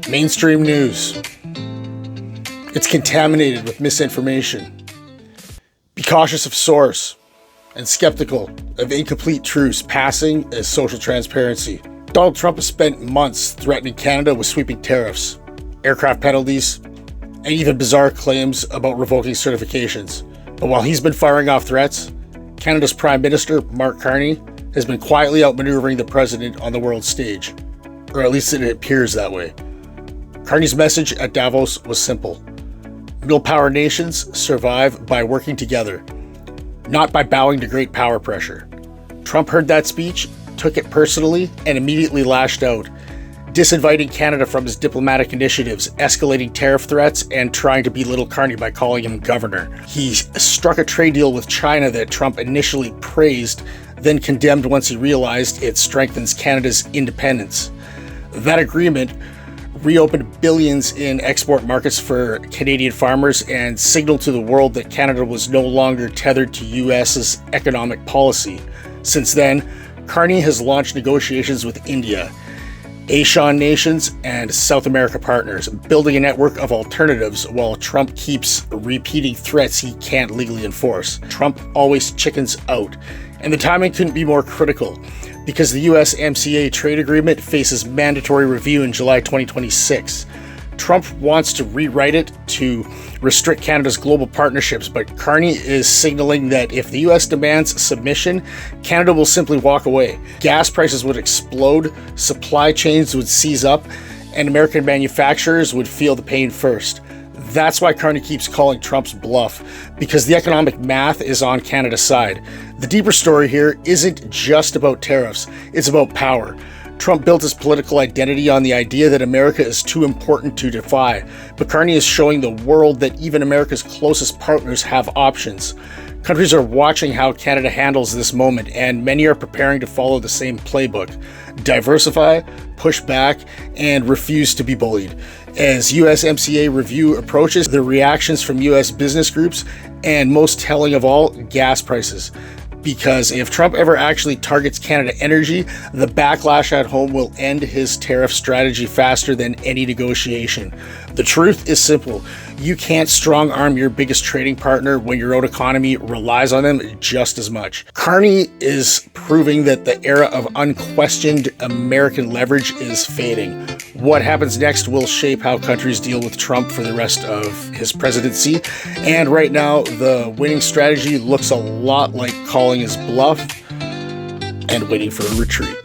Mainstream news. It's contaminated with misinformation. Be cautious of source and skeptical of incomplete truths passing as social transparency. Donald Trump has spent months threatening Canada with sweeping tariffs, aircraft penalties, and even bizarre claims about revoking certifications. But while he's been firing off threats, Canada's Prime Minister, Mark Carney, has been quietly outmaneuvering the president on the world stage, or at least it appears that way. Carney's message at Davos was simple. Middle power nations survive by working together, not by bowing to great power pressure. Trump heard that speech, took it personally, and immediately lashed out, disinviting Canada from his diplomatic initiatives, escalating tariff threats, and trying to belittle Carney by calling him governor. He struck a trade deal with China that Trump initially praised, then condemned once he realized it strengthens Canada's independence. That agreement reopened billions in export markets for Canadian farmers and signaled to the world that Canada was no longer tethered to US's economic policy. Since then, Carney has launched negotiations with India, ASEAN nations, and South America partners, building a network of alternatives while Trump keeps repeating threats he can't legally enforce. Trump always chickens out, and the timing couldn't be more critical, because the USMCA trade agreement faces mandatory review in July 2026. Trump wants to rewrite it to restrict Canada's global partnerships, but Carney is signaling that if the US demands submission, Canada will simply walk away. Gas prices would explode, supply chains would seize up, and American manufacturers would feel the pain first. That's why Carney keeps calling Trump's bluff, because the economic math is on Canada's side. The deeper story here isn't just about tariffs, it's about power. Trump built his political identity on the idea that America is too important to defy, but Carney is showing the world that even America's closest partners have options. Countries are watching how Canada handles this moment, and many are preparing to follow the same playbook. Diversify, push back, and refuse to be bullied. As USMCA review approaches, the reactions from US business groups, and most telling of all, gas prices. Because if Trump ever actually targets Canada energy, the backlash at home will end his tariff strategy faster than any negotiation. The truth is simple. You can't strong arm your biggest trading partner when your own economy relies on them just as much. Carney is proving that the era of unquestioned American leverage is fading. What happens next will shape how countries deal with Trump for the rest of his presidency. And right now, the winning strategy looks a lot like calling his bluff and waiting for a retreat.